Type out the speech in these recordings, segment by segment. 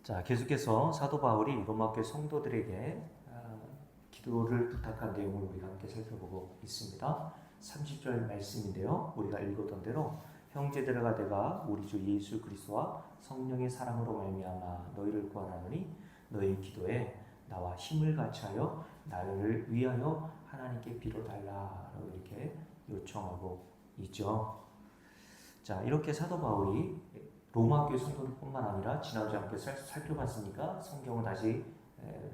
자, 계속해서 사도 바울이 로마교회 성도들에게 기도를 부탁한 내용을 우리가 함께 살펴보고 있습니다. 30절 말씀인데요. 우리가 읽었던 대로 형제들아 내가 우리 주 예수 그리스도와 성령의 사랑으로 말미암아 너희를 구하노니 너희 기도에 나와 힘을 같이하여 나를 위하여 하나님께 빌어달라라고 이렇게 요청하고 있죠. 자, 이렇게 사도 바울이 로마교회 성도들뿐만 아니라 지난주에 함께 살펴봤으니까 성경을 다시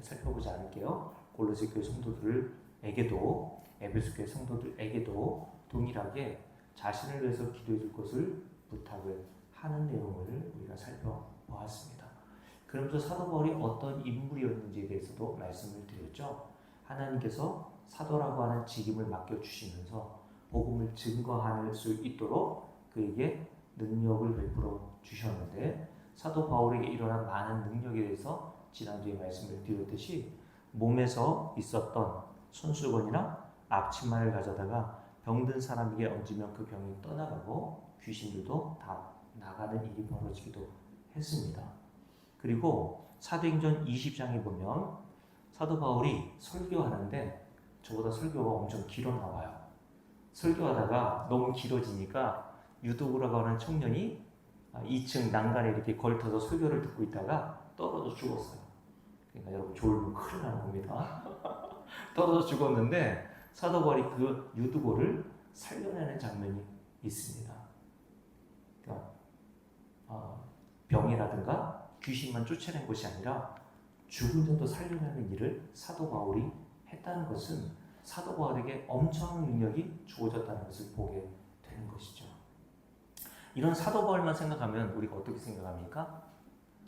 살펴보지 않을게요. 골로새 교회 성도들에게도 에베소 교회 성도들에게도 동일하게 자신을 위해서 기도해 줄 것을 부탁을 하는 내용을 우리가 살펴보았습니다. 그러면서 사도 바울이 어떤 인물이었는지에 대해서도 말씀을 드렸죠. 하나님께서 사도라고 하는 직임을 맡겨주시면서 복음을 증거할 수 있도록 그에게 능력을 베풀어 주셨는데 사도 바울에게 일어난 많은 능력에 대해서 지난주에 말씀을 드렸듯이 몸에서 있었던 손수건이나 앞치마를 가져다가 병든 사람에게 얹으면 그 병이 떠나가고 귀신들도 다 나가는 일이 벌어지기도 했습니다. 그리고 사도행전 20장에 보면 사도 바울이 설교하는데 저보다 설교가 엄청 길어 나와요. 설교하다가 너무 길어지니까 유도구라고 하는 청년이 2층 난간에 이렇게 걸터서 설교를 듣고 있다가 떨어져 죽었어요. 그러니까 여러분 졸면 큰일 나는 겁니다. 떨어져 죽었는데 사도 바울이 그 유두고를 살려내는 장면이 있습니다. 그러니까 병이라든가 귀신만 쫓아낸 것이 아니라 죽은 자도 살려내는 일을 사도 바울이 했다는 것은 사도 바울에게 엄청난 능력이 주어졌다는 것을 보게 되는 것이죠. 이런 사도 바울만 생각하면 우리가 어떻게 생각합니까?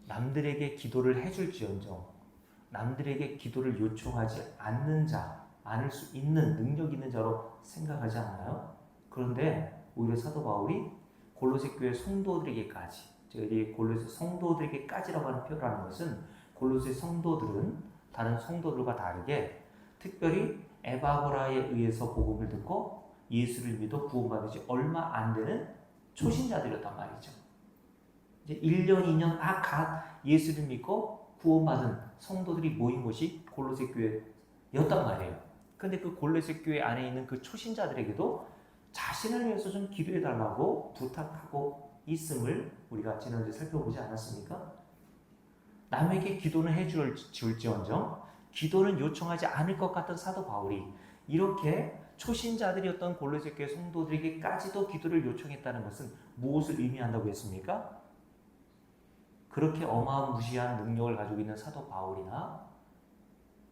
남들에게 기도를 해줄지언정 남들에게 기도를 요청하지 않는 자, 않을 수 있는 능력 있는 자로 생각하지 않나요? 그런데 오히려 사도 바울이 골로새 교회 성도들에게까지, 저희 골로새 성도들에게까지라고 하는 표현을 하는 것은 골로새 성도들은 다른 성도들과 다르게 특별히 에바고라에 의해서 복음을 듣고 예수를 믿어 구원받으시 얼마 안 되는 초신자들이었단 말이죠. 이제 1년, 2년 갓 예수를 믿고 구원받은 성도들이 모인 곳이 골로새 교회였단 말이에요. 근데 그 골로새 교회 안에 있는 그 초신자들에게도 자신을 위해서 좀 기도해 달라고 부탁하고 있음을 우리가 지난주에 살펴보지 않았습니까? 남에게 기도는 해줄지언정 기도는 요청하지 않을 것 같은 사도 바울이 이렇게 초신자들이었던 골로새 교회 성도들에게까지도 기도를 요청했다는 것은 무엇을 의미한다고 했습니까? 그렇게 어마무시한 능력을 가지고 있는 사도 바울이나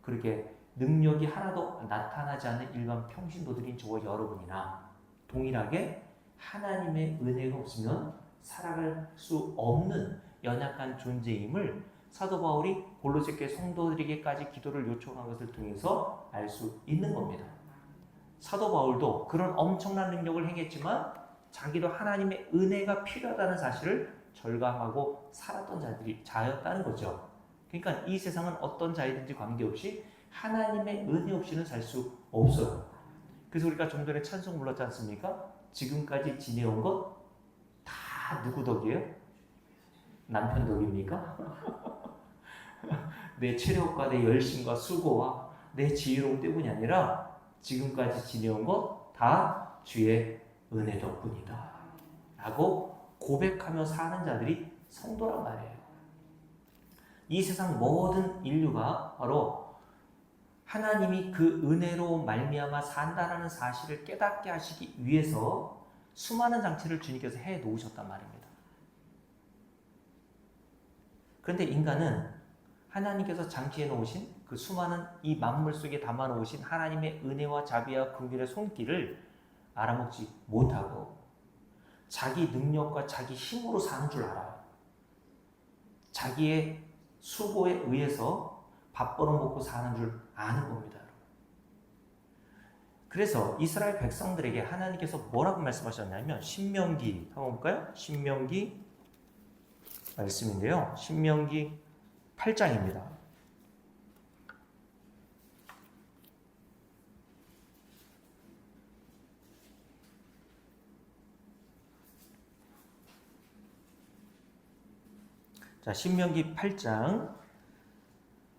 그렇게 능력이 하나도 나타나지 않는 일반 평신도들인 저와 여러분이나 동일하게 하나님의 은혜가 없으면 살아갈 수 없는 연약한 존재임을 사도 바울이 골로새 교회 성도들에게까지 기도를 요청한 것을 통해서 알 수 있는 겁니다. 사도 바울도 그런 엄청난 능력을 행했지만 자기도 하나님의 은혜가 필요하다는 사실을 절감하고 살았던 자였다는 거죠. 그러니까 이 세상은 어떤 자이든지 관계없이 하나님의 은혜 없이는 살 수 없어요. 그래서 우리가 좀 전에 찬송 불렀지 않습니까? 지금까지 지내온 것 다 누구 덕이에요? 남편 덕입니까? 내 체력과 내 열심과 수고와 내 지혜로움 때문이 아니라 지금까지 지내온 것 다 주의 은혜 덕분이다 라고 고백하며 사는 자들이 성도란 말이에요. 이 세상 모든 인류가 바로 하나님이 그 은혜로 말미암아 산다라는 사실을 깨닫게 하시기 위해서 수많은 장치를 주님께서 해 놓으셨단 말입니다. 그런데 인간은 하나님께서 장치해 놓으신 그 수많은 이 만물 속에 담아 놓으신 하나님의 은혜와 자비와 긍휼의 손길을 알아먹지 못하고 자기 능력과 자기 힘으로 사는 줄 알아요. 자기의 수고에 의해서 밥 벌어먹고 사는 줄 아는 겁니다. 그래서 이스라엘 백성들에게 하나님께서 뭐라고 말씀하셨냐면 신명기 한번 볼까요? 신명기 말씀인데요. 신명기 8장입니다. 자, 신명기 8장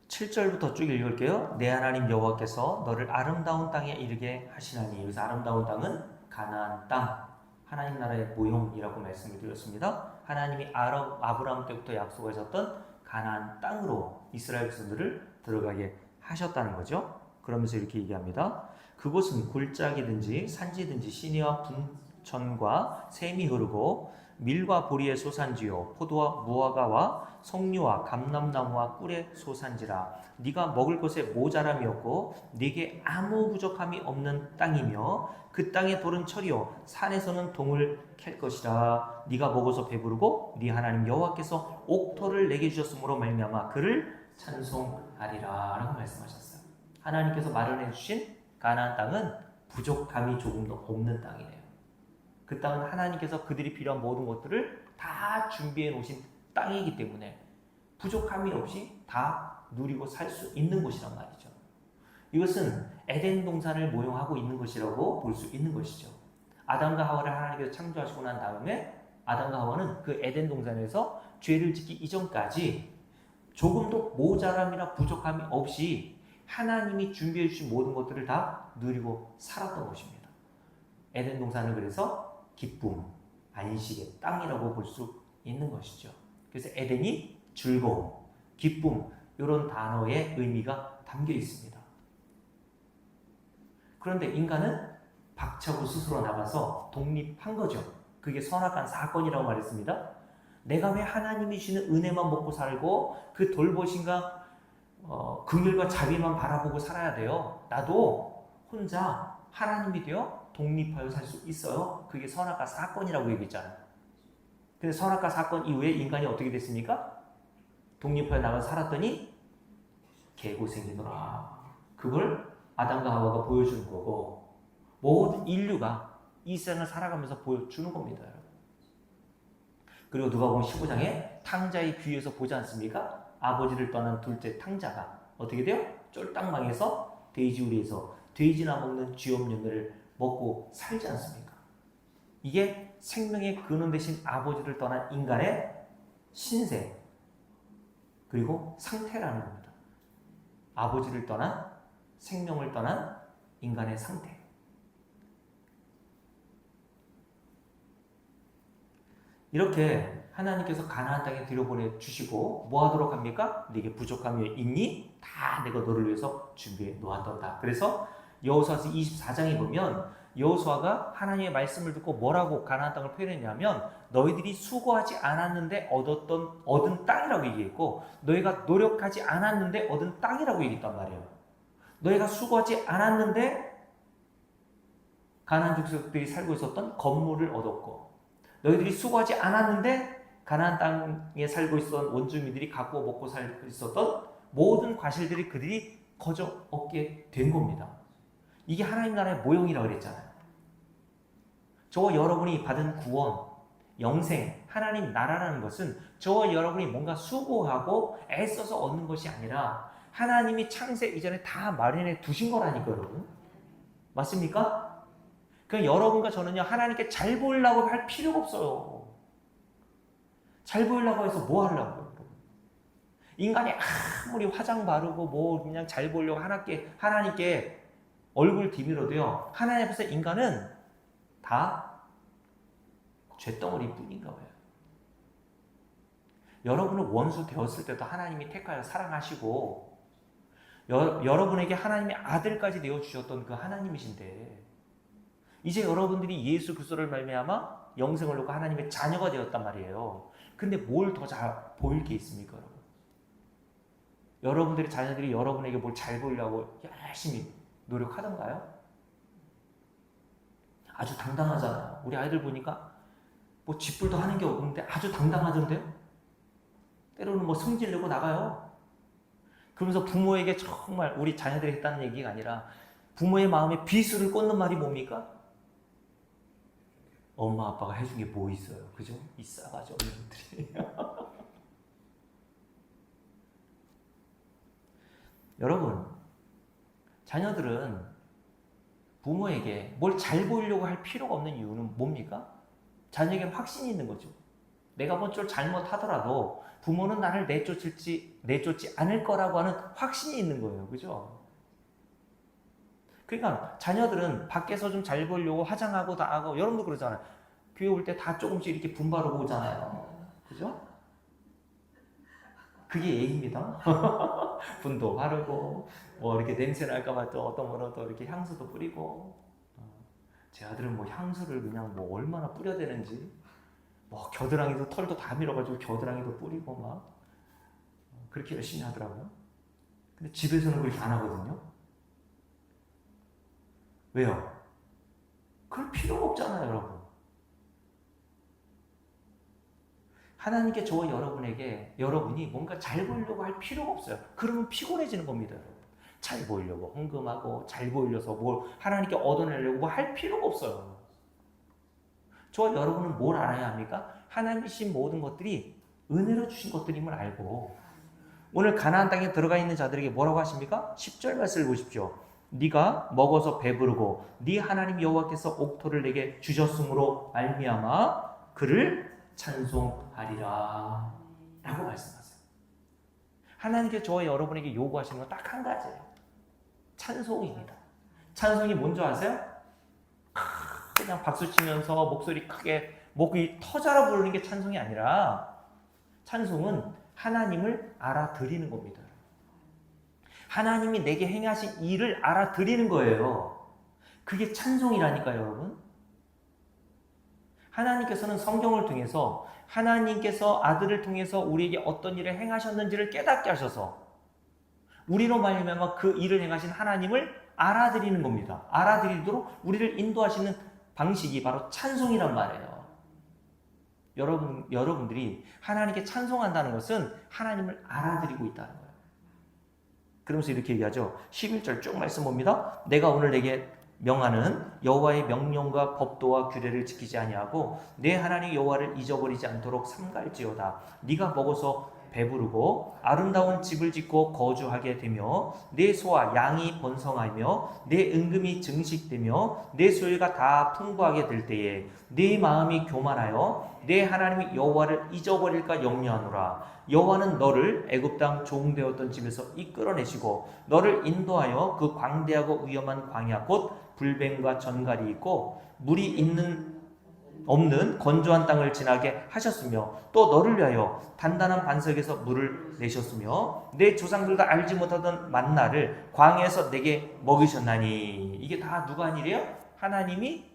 7절부터 쭉 읽을게요. 내 하나님 여호와께서 너를 아름다운 땅에 이르게 하시나니, 여기서 아름다운 땅은 가나안 땅, 하나님 나라의 모형이라고 말씀을 드렸습니다. 하나님이 아브라함 때부터 약속하셨던 가나안 땅으로 이스라엘 백성들을 들어가게 하셨다는 거죠. 그러면서 이렇게 얘기합니다. 그곳은 골짜기든지 산지든지 시내와 분천과 샘이 흐르고 밀과 보리의 소산지요 포도와 무화과와 석류와 감람나무와 꿀의 소산지라. 네가 먹을 것에 모자람이 없고 네게 아무 부족함이 없는 땅이며 그 땅의 돌은 철이요 산에서는 동을 캘 것이라. 네가 먹어서 배부르고 네 하나님 여호와께서 옥토를 내게 주셨으므로 말미암아 그를 찬송하리라 라고 말씀하셨어요. 하나님께서 마련해 주신 가나안 땅은 부족함이 조금도 없는 땅이에요. 그 땅은 하나님께서 그들이 필요한 모든 것들을 다 준비해 놓으신 땅이기 때문에 부족함이 없이 다 누리고 살 수 있는 곳이란 말이죠. 이것은 에덴 동산을 모형하고 있는 것이라고 볼 수 있는 것이죠. 아담과 하와를 하나님께서 창조하시고 난 다음에 아담과 하와는 그 에덴 동산에서 죄를 짓기 이전까지 조금도 모자람이나 부족함이 없이 하나님이 준비해 주신 모든 것들을 다 누리고 살았던 것입니다. 에덴 동산을 그래서 기쁨, 안식의 땅이라고 볼 수 있는 것이죠. 그래서 에덴이 즐거움, 기쁨 이런 단어의 의미가 담겨 있습니다. 그런데 인간은 박차고 스스로 나가서 독립한 거죠. 그게 선악한 사건이라고 말했습니다. 내가 왜 하나님이 주시는 은혜만 먹고 살고 그 돌보심과 긍휼과 자비만 바라보고 살아야 돼요. 나도 혼자 하나님이 되어 독립하여 살 수 있어요. 그게 선악과 사건이라고 얘기했잖아요. 근데 선악과 사건 이후에 인간이 어떻게 됐습니까? 독립하여 나가 살았더니 개고생이더라. 그걸 아담과 하와가 보여주는 거고 모든 인류가 이 세상을 살아가면서 보여주는 겁니다. 그리고 누가복음 15장에 탕자의 귀에서 보지 않습니까? 아버지를 떠난 둘째 탕자가 어떻게 돼요? 쫄딱 망해서 돼지우리에서 돼지나 먹는 쥐없는 먹고 살지 않습니까? 이게 생명의 근원 되신 아버지를 떠난 인간의 신세 그리고 상태라는 겁니다. 아버지를 떠난 생명을 떠난 인간의 상태. 이렇게 하나님께서 가나안 땅에 들여보내 주시고 뭐 하도록 합니까? 네게 부족함이 있니? 다 내가 너를 위해서 준비해 놓았단다. 그래서 여호수아서 24장에 보면 여호수아가 하나님의 말씀을 듣고 뭐라고 가나안 땅을 표현했냐면 너희들이 수고하지 않았는데 얻은 땅이라고 얘기했고 너희가 노력하지 않았는데 얻은 땅이라고 얘기했단 말이에요. 너희가 수고하지 않았는데 가나안 족속들이 살고 있었던 건물을 얻었고 너희들이 수고하지 않았는데 가나안 땅에 살고 있었던 원주민들이 갖고 먹고 살고 있었던 모든 과실들이 그들이 거저 얻게 된 겁니다. 이게 하나님 나라의 모형이라고 그랬잖아요. 저와 여러분이 받은 구원, 영생, 하나님 나라라는 것은 저와 여러분이 뭔가 수고하고 애써서 얻는 것이 아니라 하나님이 창세 이전에 다 마련해 두신 거라니까 여러분. 맞습니까? 그러니까 여러분과 저는요 하나님께 잘 보이려고 할 필요가 없어요. 잘 보이려고 해서 뭐 하려고요? 인간이 아무리 화장 바르고 뭐 그냥 잘 보이려고 하나님께 얼굴 디밀어도요 하나님 앞에서 인간은 다 쇳덩어리 뿐인가 봐요. 여러분은 원수 되었을 때도 하나님이 택하여 사랑하시고 여러분에게 하나님의 아들까지 내어주셨던 그 하나님이신데 이제 여러분들이 예수 그리스도를 말미암아 영생을 얻고 하나님의 자녀가 되었단 말이에요. 근데 뭘 더 잘 보일 게 있습니까, 여러분? 여러분들의 자녀들이 여러분에게 뭘 잘 보이려고 열심히 노력하던가요? 아주 당당하잖아요. 우리 아이들 보니까 뭐 쥐뿔도 하는 게 없는데 아주 당당하던데요? 때로는 뭐 승질내고 나가요. 그러면서 부모에게 정말 우리 자녀들이 했다는 얘기가 아니라 부모의 마음에 비수를 꽂는 말이 뭡니까? 엄마 아빠가 해준 게 뭐 있어요? 그죠? 이 싸가지 없는 것들이. 여러분, 자녀들은 부모에게 뭘 잘 보이려고 할 필요가 없는 이유는 뭡니까? 자녀에게 확신이 있는 거죠. 내가 뭔 잘못하더라도 부모는 나를 내쫓지 않을 거라고 하는 확신이 있는 거예요. 그죠? 그러니까 자녀들은 밖에서 좀 잘 보려고 화장하고 다 하고, 여러분도 그러잖아요. 교회 올 때 다 조금씩 이렇게 분바르고 오잖아요. 그죠? 그게 예의입니다. 분도 바르고, 뭐 이렇게 냄새 날까봐 또 어떤 분은 또 이렇게 향수도 뿌리고. 제 아들은 뭐 향수를 그냥 뭐 얼마나 뿌려대는지, 뭐 겨드랑이도 털도 다 밀어가지고 겨드랑이도 뿌리고 막 그렇게 열심히 하더라고요. 근데 집에서는 그렇게 안 하거든요. 왜요? 그럴 필요가 없잖아요, 여러분. 하나님께 저와 여러분이 뭔가 잘 보이려고 할 필요가 없어요. 그러면 피곤해지는 겁니다, 여러분. 잘 보이려고 헌금하고 잘 보이려서 뭘 하나님께 얻어내려고 뭐 할 필요가 없어요. 저와 여러분은 뭘 알아야 합니까? 하나님이 주신 모든 것들이 은혜로 주신 것들임을 알고, 오늘 가나안 땅에 들어가 있는 자들에게 뭐라고 하십니까? 10절 말씀을 보십시오. 네가 먹어서 배부르고 네 하나님 여호와께서 옥토를 내게 주셨으므로 말미암아 그를 찬송하리라 라고 말씀하세요. 하나님께 저와 여러분에게 요구하시는 건 딱 한 가지예요. 찬송입니다. 찬송이 뭔지 아세요? 그냥 박수 치면서 목소리 크게 목이 터져라 부르는 게 찬송이 아니라, 찬송은 하나님을 알아드리는 겁니다. 하나님이 내게 행하신 일을 알아드리는 거예요. 그게 찬송이라니까요, 여러분. 하나님께서는 성경을 통해서 하나님께서 아들을 통해서 우리에게 어떤 일을 행하셨는지를 깨닫게 하셔서 우리로 말미암아 그 일을 행하신 하나님을 알아드리는 겁니다. 알아드리도록 우리를 인도하시는 방식이 바로 찬송이란 말이에요. 여러분들이 하나님께 찬송한다는 것은 하나님을 알아드리고 있다는 거예요. 그러면서 이렇게 얘기하죠. 11절 쭉 말씀 봅니다. 내가 오늘 내게 명하는 여호와의 명령과 법도와 규례를 지키지 아니하고 내 하나님 여호와를 잊어버리지 않도록 삼갈지어다. 네가 먹어서 배부르고 아름다운 집을 짓고 거주하게 되며 내 소와 양이 번성하며 내 은금이 증식되며 내 소유가 다 풍부하게 될 때에 내 마음이 교만하여 내 하나님 여호와를 잊어버릴까 염려하노라. 여호와는 너를 애굽 땅 종되었던 집에서 이끌어내시고 너를 인도하여 그 광대하고 위험한 광야 곧 불뱀과 전갈이 있고 물이 없는 건조한 땅을 지나게 하셨으며 또 너를 위하여 단단한 반석에서 물을 내셨으며 내 조상들도 알지 못하던 만나를 광야에서 내게 먹이셨나니. 이게 다 누가 한 일이에요? 하나님이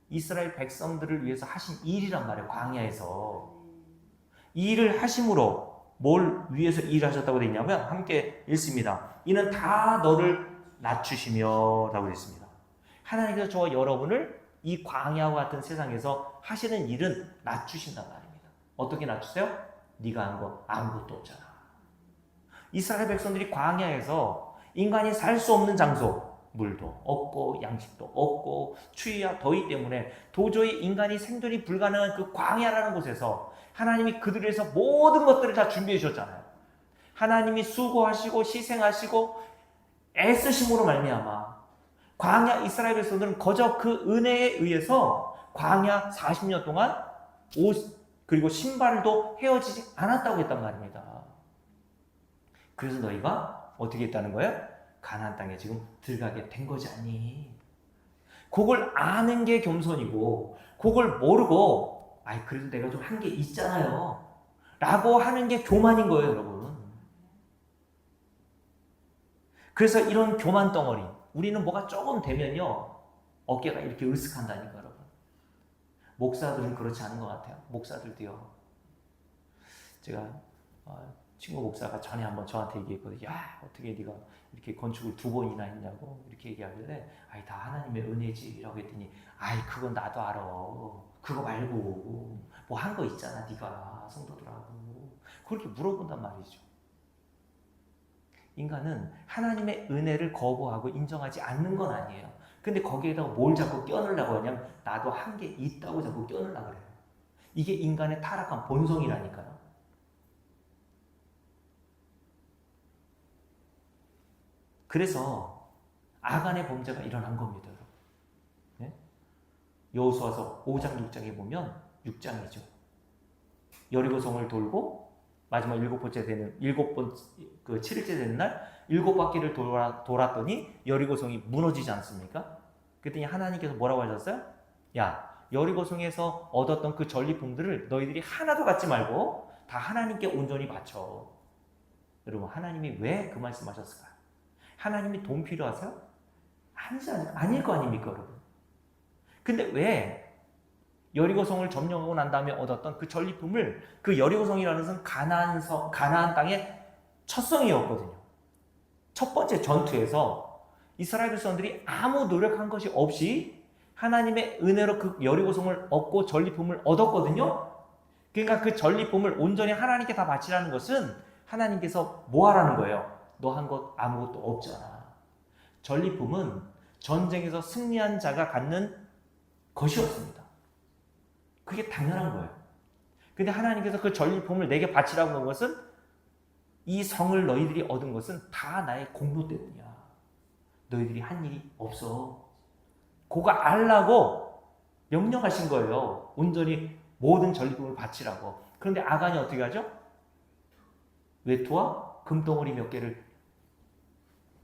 이스라엘 백성들을 위해서 하신 일이란 말이에요. 광야에서 이 일을 하심으로 뭘 위해서 일을 하셨다고 되어 있냐면, 함께 읽습니다. 이는 다 너를 낮추시며 라고 되어 있습니다. 하나님께서 저와 여러분을 이 광야와 같은 세상에서 하시는 일은 낮추신단 말입니다. 어떻게 낮추세요? 네가 한 거 아무것도 없잖아. 이스라엘 백성들이 광야에서 인간이 살 수 없는 장소, 물도 없고 양식도 없고 추위와 더위 때문에 도저히 인간이 생존이 불가능한 그 광야라는 곳에서 하나님이 그들을 위해서 모든 것들을 다 준비해 주셨잖아요. 하나님이 수고하시고 희생하시고 애쓰심으로 말미암아 광야 이스라엘 백성들은 거저 그 은혜에 의해서 광야 40년 동안 옷 그리고 신발도 헤어지지 않았다고 했단 말입니다. 그래서 너희가 어떻게 했다는 거예요? 가나안 땅에 지금 들어가게 된 거지 않니? 그걸 아는 게 겸손이고, 그걸 모르고 아이 그래도 내가 좀 한 게 있잖아요 라고 하는 게 교만인 거예요, 여러분. 그래서 이런 교만 덩어리, 우리는 뭐가 조금 되면요 어깨가 이렇게 으쓱한다니까, 여러분. 목사들은 그렇지 않은 것 같아요. 목사들도요. 제가 친구 목사가 전에 한번 저한테 얘기했거든요. 야, 어떻게 네가 이렇게 건축을 2번이나 했냐고 이렇게 얘기하길래, 아이 다 하나님의 은혜지라고 했더니, 아이 그건 나도 알아. 그거 말고 뭐 한 거 있잖아 네가 성도들하고. 그렇게 물어본단 말이죠. 인간은 하나님의 은혜를 거부하고 인정하지 않는 건 아니에요. 근데 거기에다가 뭘 자꾸 껴넣으려고 하냐면, 나도 한 게 있다고 자꾸 껴넣으려고 그래요. 이게 인간의 타락한 본성이라니까요. 그래서 아간의 범죄가 일어난 겁니다. 네? 여호수아서 5장 6장에 보면, 6장이죠. 여리고성을 돌고 마지막 그 7일째 되는 날 7바퀴를 돌았더니 여리고성이 무너지지 않습니까? 그랬더니 하나님께서 뭐라고 하셨어요? 야, 여리고성에서 얻었던 그 전리품들을 너희들이 하나도 갖지 말고 다 하나님께 온전히 바쳐. 여러분, 하나님이 왜 그 말씀하셨을까요? 하나님이 돈 필요하세요? 아닐 거 아닙니까, 여러분? 근데 왜 여리고성을 점령하고 난 다음에 얻었던 그 전리품을, 그 여리고성이라는 것은 가나안 땅의 첫 성이었거든요. 첫 번째 전투에서 이스라엘 백성들이 아무 노력한 것이 없이 하나님의 은혜로 그 여리고성을 얻고 전리품을 얻었거든요. 그러니까 그 전리품을 온전히 하나님께 다 바치라는 것은 하나님께서 뭐 하라는 거예요? 너 한 것 아무것도 없잖아. 전리품은 전쟁에서 승리한 자가 갖는 것이었습니다. 그게 당연한 거예요. 근데 하나님께서 그 전리품을 내게 바치라고 한 것은 이 성을 너희들이 얻은 것은 다 나의 공로 때문이야. 너희들이 한 일이 없어. 그가 알라고 명령하신 거예요. 온전히 모든 전리품을 바치라고. 그런데 아간이 어떻게 하죠? 외투와 금덩어리 몇 개를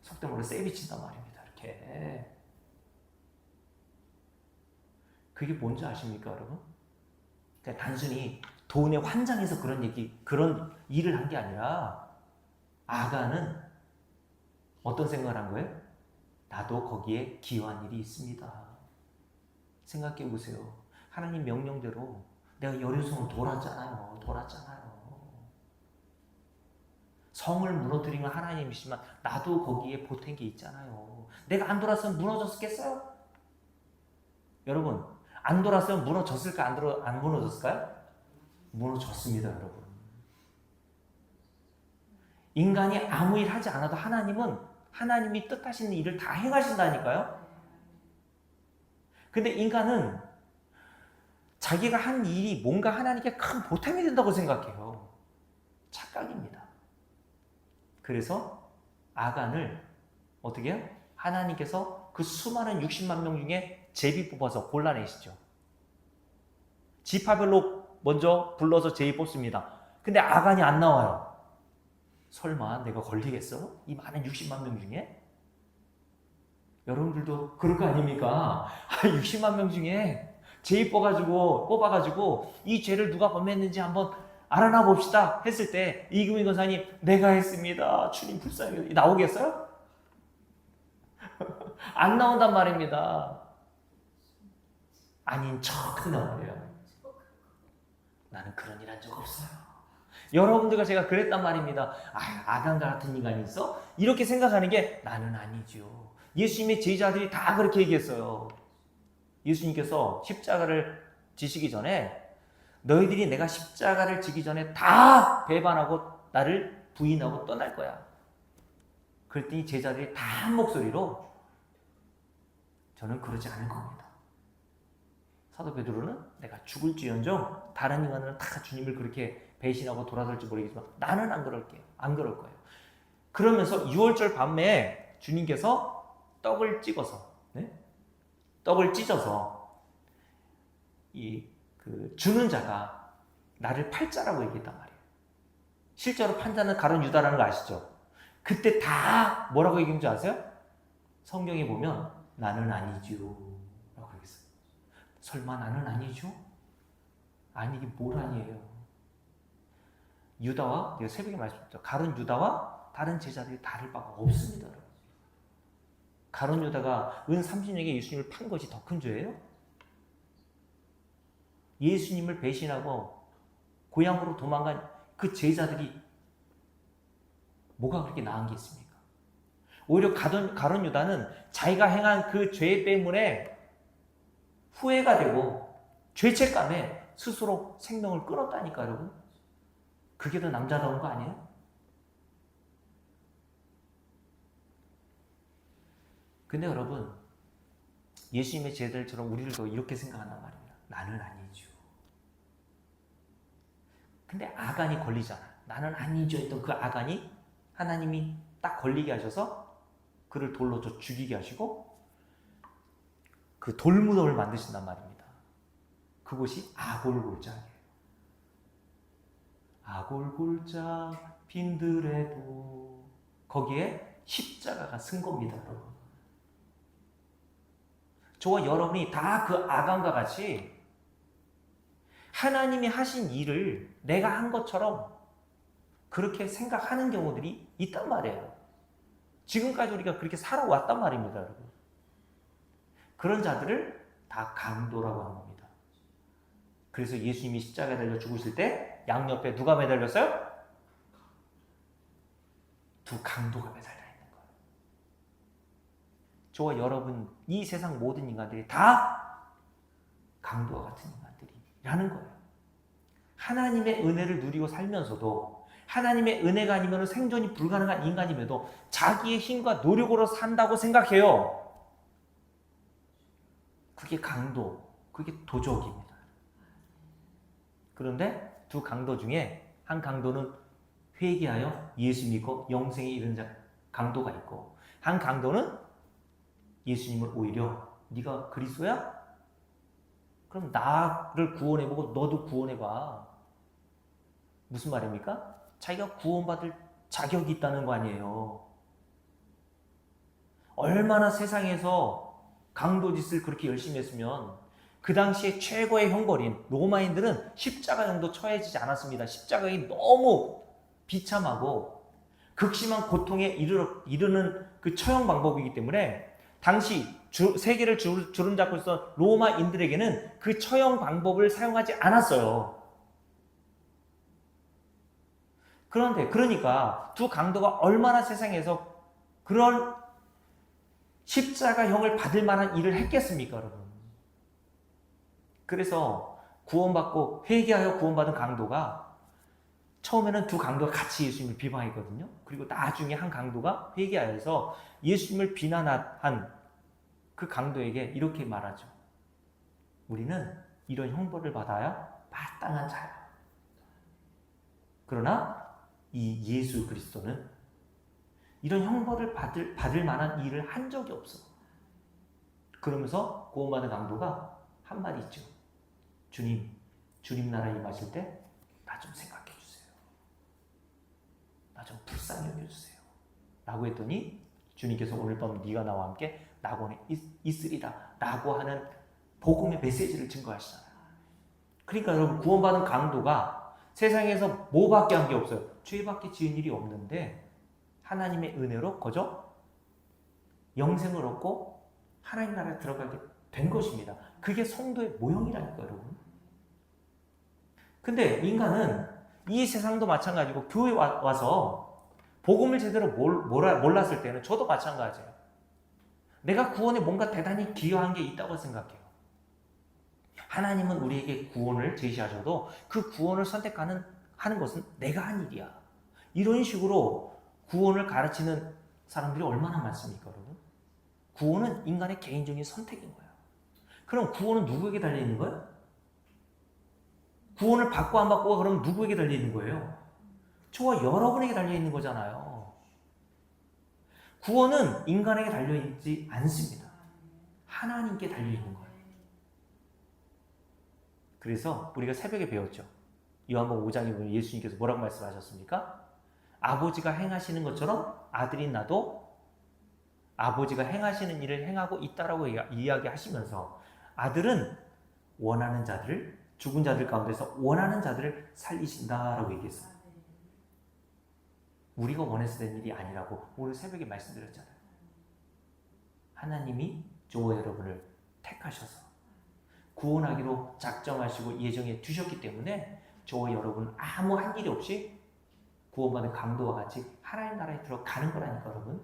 속된 말로 세비친단 말입니다. 이렇게. 그게 뭔지 아십니까, 여러분? 그러니까 단순히 돈에 환장해서 그런 일을 한 게 아니라 아간은 어떤 생각을 한 거예요? 나도 거기에 기여한 일이 있습니다. 생각해 보세요. 하나님 명령대로 내가 여리고성을 돌았잖아요. 성을 무너뜨린 건 하나님이시지만 나도 거기에 보탠 게 있잖아요. 내가 안 돌았으면 무너졌겠어요? 여러분, 안 돌았으면 무너졌을까? 안 무너졌을까요? 무너졌습니다, 여러분. 인간이 아무 일 하지 않아도 하나님은 하나님이 뜻하시는 일을 다 행하신다니까요. 근데 인간은 자기가 한 일이 뭔가 하나님께 큰 보탬이 된다고 생각해요. 착각입니다. 그래서 아간을 어떻게 해요? 하나님께서 그 수많은 60만 명 중에 제비 뽑아서 골라내시죠. 지파별로 먼저 불러서 제비 뽑습니다. 근데 아간이 안 나와요. 설마 내가 걸리겠어? 이 많은 60만 명 중에? 여러분들도 그럴 거 아닙니까? 60만 명 중에 제비 뽑아가지고 이 죄를 누가 범했는지 한번 알아나 봅시다 했을 때 이금희 권사님, 내가 했습니다. 주님 불쌍해요. 나오겠어요? 안 나온단 말입니다. 아닌 척 한단 말이에요. 나는 그런 일 한 적 없어요. 여러분들과 제가 그랬단 말입니다. 아간 같은 인간이 있어? 이렇게 생각하는 게 나는 아니죠. 예수님의 제자들이 다 그렇게 얘기했어요. 예수님께서 십자가를 지시기 전에 너희들이 내가 십자가를 지기 전에 다 배반하고 나를 부인하고 떠날 거야. 그랬더니 제자들이 다 한 목소리로 저는 그러지 않을 겁니다. 사도 베드로는 내가 죽을지언정 다른 인간은 다 주님을 그렇게 배신하고 돌아설지 모르겠지만 나는 안 그럴 거예요. 그러면서 6월절 밤에 주님께서 떡을 찢어서 주는 자가 나를 팔자라고 얘기했단 말이에요. 실제로 판자는 가룟 유다라는 거 아시죠? 그때 다 뭐라고 얘기한 줄 아세요? 성경에 보면 나는 아니죠 라고 얘기했어요. 설마 나는 아니죠? 아니기 뭘 아니에요. 유다와, 내가 새벽에 말씀드렸죠. 가룟 유다와 다른 제자들이 다를 바가 없습니다. 가룟 유다가 은 30냥에 예수님을 판 것이 더 큰 죄예요? 예수님을 배신하고 고향으로 도망간 그 제자들이 뭐가 그렇게 나은 게 있습니까? 오히려 가룟 유다는 자기가 행한 그 죄 때문에 후회가 되고 죄책감에 스스로 생명을 끊었다니까, 여러분. 그게 더 남자다운 거 아니에요? 근데 여러분, 예수님의 제자들처럼 우리들도 이렇게 생각한단 말입니다. 나는 아니죠. 근데 아간이 걸리잖아. 나는 아니죠 했던 그 아간이 하나님이 딱 걸리게 하셔서 그를 돌로 죽이게 하시고 그 돌무덤을 만드신단 말입니다. 그곳이 아골골장이에요. 아골골짝 빈들에도 거기에 십자가가 쓴 겁니다, 여러분. 저와 여러분이 다 그 아간과 같이 하나님이 하신 일을 내가 한 것처럼 그렇게 생각하는 경우들이 있단 말이에요. 지금까지 우리가 그렇게 살아왔단 말입니다, 여러분. 그런 자들을 다 강도라고 하는 겁니다. 그래서 예수님이 십자가에 달려 죽으실 때 양옆에 누가 매달렸어요? 두 강도가 매달려 있는 거예요. 저와 여러분, 이 세상 모든 인간들이 다 강도와 같은 인간들이라는 거예요. 하나님의 은혜를 누리고 살면서도 하나님의 은혜가 아니면 생존이 불가능한 인간임에도 자기의 힘과 노력으로 산다고 생각해요. 그게 강도, 그게 도적입니다. 그런데 두 강도 중에 한 강도는 회개하여 예수 믿고 영생에 이르는 강도가 있고, 한 강도는 예수님을 오히려 네가 그리스도야? 그럼 나를 구원해보고 너도 구원해봐. 무슨 말입니까? 자기가 구원받을 자격이 있다는 거 아니에요. 얼마나 세상에서 강도짓을 그렇게 열심히 했으면 그 당시에 최고의 형벌인 로마인들은 십자가형도 처해지지 않았습니다. 십자가가 너무 비참하고 극심한 고통에 이르는 그 처형 방법이기 때문에 당시 세계를 주름잡고 있었던 로마인들에게는 그 처형 방법을 사용하지 않았어요. 그러니까 두 강도가 얼마나 세상에서 그런 십자가형을 받을 만한 일을 했겠습니까, 여러분? 그래서 구원받고 회개하여 구원받은 강도가 처음에는 두 강도가 같이 예수님을 비방했거든요. 그리고 나중에 한 강도가 회개하여서 예수님을 비난한 그 강도에게 이렇게 말하죠. 우리는 이런 형벌을 받아야 마땅한 자야. 그러나 이 예수 그리스도는 이런 형벌을 받을 만한 일을 한 적이 없어. 그러면서 구원받은 강도가 한 말이 있죠. 주님 나라에 임하실 때 나 좀 생각해 주세요. 나 좀 불쌍히 여겨주세요. 라고 했더니 주님께서 오늘 밤 네가 나와 함께 낙원에 있으리라 라고 하는 복음의 메시지를 증거하시잖아요. 그러니까 여러분, 구원받은 강도가 세상에서 뭐밖에 한 게 없어요. 죄밖에 지은 일이 없는데 하나님의 은혜로 거저 영생을 얻고 하나님 나라에 들어가게 된 것입니다. 그게 성도의 모형이라니까요, 여러분. 근데 인간은 이 세상도 마찬가지고 교회 와서 복음을 제대로 몰랐을 때는 저도 마찬가지예요. 내가 구원에 뭔가 대단히 기여한 게 있다고 생각해요. 하나님은 우리에게 구원을 제시하셔도 그 구원을 선택하는 것은 내가 한 일이야. 이런 식으로 구원을 가르치는 사람들이 얼마나 많습니까, 여러분? 구원은 인간의 개인적인 선택인 거예요. 그럼 구원은 누구에게 달려있는 거예요? 구원을 받고 안 받고가 그럼 누구에게 달려있는 거예요? 저와 여러분에게 달려있는 거잖아요. 구원은 인간에게 달려있지 않습니다. 하나님께 달려있는 거예요. 그래서 우리가 새벽에 배웠죠. 요한복음 5장에 보면 예수님께서 뭐라고 말씀하셨습니까? 아버지가 행하시는 것처럼 아들인 나도 아버지가 행하시는 일을 행하고 있다라고 이야기하시면서 아들은 원하는 자들을, 죽은 자들 가운데서 원하는 자들을 살리신다라고 얘기했어요. 우리가 원해서 된 일이 아니라고 오늘 새벽에 말씀드렸잖아요. 하나님이 저와 여러분을 택하셔서 구원하기로 작정하시고 예정해 두셨기 때문에 저와 여러분은 아무 한 일이 없이 구원받은 강도와 같이 하나님 나라에 들어가는 거라니까, 여러분.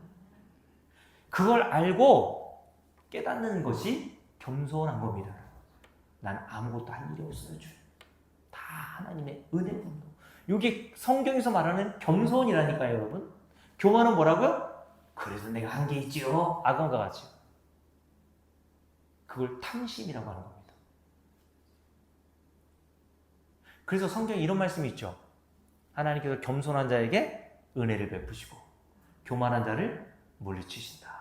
그걸 알고 깨닫는 것이 겸손한 겁니다. 난 아무것도 한 일이 없어요, 주님. 다 하나님의 은혜입니다. 이게 성경에서 말하는 겸손이라니까요, 여러분. 교만은 뭐라고요? 그래서 내가 한 게 있지요. 아간과 같이. 그걸 탐심이라고 하는 겁니다. 그래서 성경에 이런 말씀이 있죠. 하나님께서 겸손한 자에게 은혜를 베푸시고 교만한 자를 물리치신다.